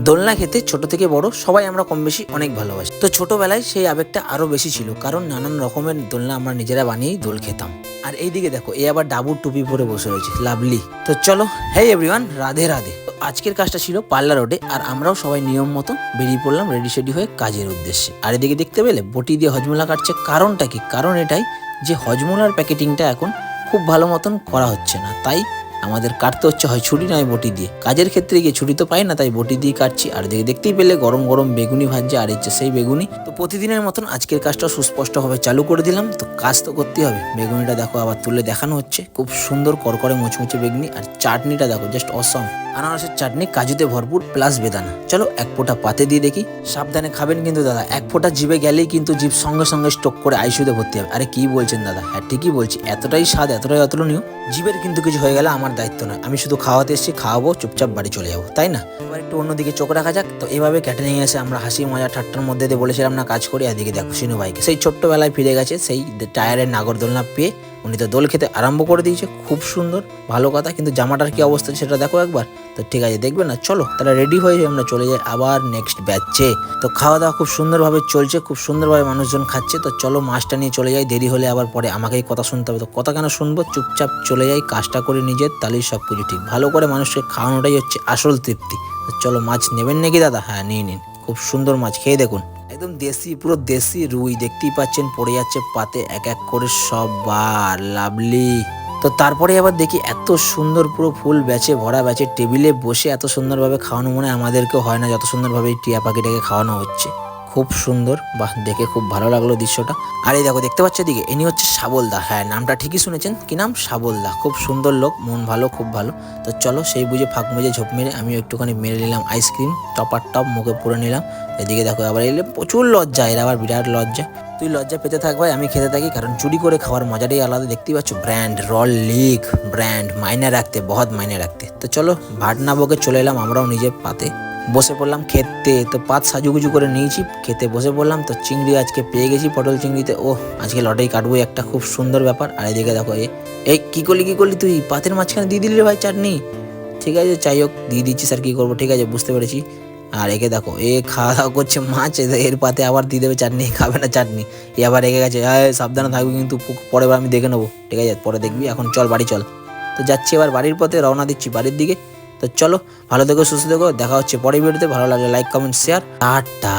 দোলনা খেতে ছোট থেকে বড় সবাই আমরা কম বেশি অনেক ভালোবাসি। তো ছোটবেলায় সেই আবেগটা আরো বেশি ছিল, কারণ নানান রকমের দোলনা আমরা নিজেরা বানিয়েই দোল খেতাম। আর এইদিকে দেখো, এ আবার ডাবুর টুপি পরে বসে রয়েছে, লাভলি। তো চলো, হেই এভরিওয়ান, রাধে রাধে। তো আজকের কাজটা ছিল পার্লার রোডে, আর আমরাও সবাই নিয়ম মতো বেরিয়ে পড়লাম রেডি সেডি হয়ে কাজের উদ্দেশ্যে। আর এদিকে দেখতে পেলে বটি দিয়ে হজমোলা কাটছে। কারণটা কি? কারণ এটাই যে হজমোলার প্যাকেটিংটা এখন খুব ভালো মতন করা হচ্ছে না, তাই আমাদের কাটতে হচ্ছে হয় ছুরি নয় বটি দিয়ে। কাজের ক্ষেত্রে গিয়ে ছুরি তো পাই না, তাই বটি দিয়ে কাটছি। আর দেখতেই পেলে গরম গরম বেগুনি ভাজছে, আর হচ্ছে সেই বেগুনি। তো প্রতিদিনের মতন আজকের কাজটা সুস্পষ্টভাবে চালু করে দিলাম। তো কাজ তো করতেই হবে। বেগুনিটা দেখো আবার তুলে দেখানো হচ্ছে, খুব সুন্দর করকরে মুচমুচে বেগুনি। আর চাটনিটা দেখো, জাস্ট অসম। আনারসের চাটনি, কাজুতে ভরপুর, প্লাস বেদানা। চলো এক ফোঁটা পাতে দিয়ে দেখি। সাবধানে খাবেন কিন্তু দাদা, এক ফোঁটা জিভে গেলেই কিন্তু জিভ সঙ্গে সঙ্গে স্টক করে আইসিইউতে ভর্তি হবে। আরে কি বলছেন দাদা? হ্যাঁ ঠিকই বলছি, এতটাই স্বাদ, এতটাই অতুলনীয়। জিভের কিন্তু কিছু হয়ে গেলে আমার দায়িত্ব নয়, আমি শুধু খাওয়াতে এসেছি, খাওয়াবো, চুপচাপ বাড়ি চলে যাবো, তাই না? এবার একটু অন্যদিকে চোখ রাখা যাক। তো এভাবে ক্যাটারিং এসে আমরা হাসি মজা ঠাট্টার মধ্যে দিয়ে বলেছিলাম না কাজ করি। এদিকে দেখো সিনু ভাইকে সেই ছোট্টবেলায় ফিরে গেছে, সেই টায়ারের নাগরদোলনা পেয়ে উনি তো দোল খেতে আরম্ভ করে দিয়েছে। খুব সুন্দর, ভালো কথা। কিন্তু জামাটার কি অবস্থা সেটা দেখো একবার। তো ঠিক আছে, দেখবে না? চলো তাহলে রেডি হয়ে আমরা চলে যাই আবার নেক্সট ব্যাচে। তো খাওয়া দাওয়া খুব সুন্দরভাবে চলছে, খুব সুন্দরভাবে মানুষজন খাচ্ছে। তো চলো মাছটা নিয়ে চলে যাই, দেরি হলে আবার পরে আমাকেই কথা শুনতে হবে। তো কথা কেন শুনবো, চুপচাপ চলে যাই, কাজটা করে নিজের, তাহলেই সব কিছু ঠিক। ভালো করে মানুষকে খাওয়ানোটাই হচ্ছে আসল তৃপ্তি। তো চলো, মাছ নেবেন নাকি দাদা? হ্যাঁ নিয়ে নিন, খুব সুন্দর মাছ, খেয়ে দেখুন। একদম দেশি, পুরো দেশি রুই, দেখতেই পাচ্ছেন পড়ে যাচ্ছে পাতে এক এক করে সববার, লাভলি। তো তারপরে আবার দেখি এত সুন্দর পুরো ফুল ব্যাচে ভরা ব্যাচে টেবিলে বসে এত সুন্দরভাবে খাওয়ানো, মনে হয় আমাদেরকেও হয় না যত সুন্দরভাবে এই টিয়া পাখিটাকে খাওয়ানো হচ্ছে। খুব সুন্দর, বাহ, দেখে খুব ভালো লাগলো দৃশ্যটা। আর এই দেখো, দেখতে পাচ্ছ এদিকে, ইনি হচ্ছে শাবলদা। হ্যাঁ নামটা ঠিকই শুনেছেন, কি নাম? শাবলদা। খুব সুন্দর লোক, মন ভালো, খুব ভালো। তো চলো সেই বুঝে ফাঁক মুজে ঝোপ মেরে আমিও একটুখানি মেরে নিলাম আইসক্রিম, টপার টপ মুখে পুরে নিলাম। এদিকে দেখো আবার এলে প্রচুর লজ্জা, এর আবার বিরাট লজ্জা। তুই লজ্জা পেতে থাক ভাই, আমি খেতে থাকি, কারণ চুরি করে খাওয়ার মজাটাই আলাদা। দেখতেই পাচ্ছ ব্র্যান্ড রল লিগ, ব্র্যান্ড মাইনে রাখতে, বহুত মাইনে রাখতে। তো চলো ভাট না বকে চলে এলাম আমরাও নিজের পাতে, বসে পড়লাম খেতে। তো পাত সাজুগুজু করে নিয়েছি, খেতে বসে পড়লাম। তো চিংড়ি আজকে পেয়ে গেছি, পটল চিংড়িতে। ও আজকে লটারি কাটবো একটা, খুব সুন্দর ব্যাপার। আর এদিকে দেখো, এই কি করলি তুই? পাতের মাঝখানে দিয়ে দিলি রে ভাই চাটনি। ঠিক আছে, যাই হোক, দিয়ে দিচ্ছিস, আর কি করবো, ঠিক আছে, বুঝতে পেরেছি। আর একে দেখো, এ খাওয়া দাওয়া করছে মাছ, এর পাতে আবার দিয়ে দেবে চাটনি, খাবে না চাটনি। এ আবার রেগে গেছে, সাবধানে থাকবি কিন্তু, পরের বার আমি দেখে নেবো, ঠিক আছে, পরে দেখবি, এখন চল বাড়ি চল। তো যাচ্ছি এবার বাড়ির পথে, রওনা দিচ্ছি বাড়ির দিকে। তো চলো, ভালো থেকো, সুস্থ থেকো, দেখা হচ্ছে পরের ভিডিওতে। ভালো লাগলে লাইক কমেন্ট শেয়ার, টাটা।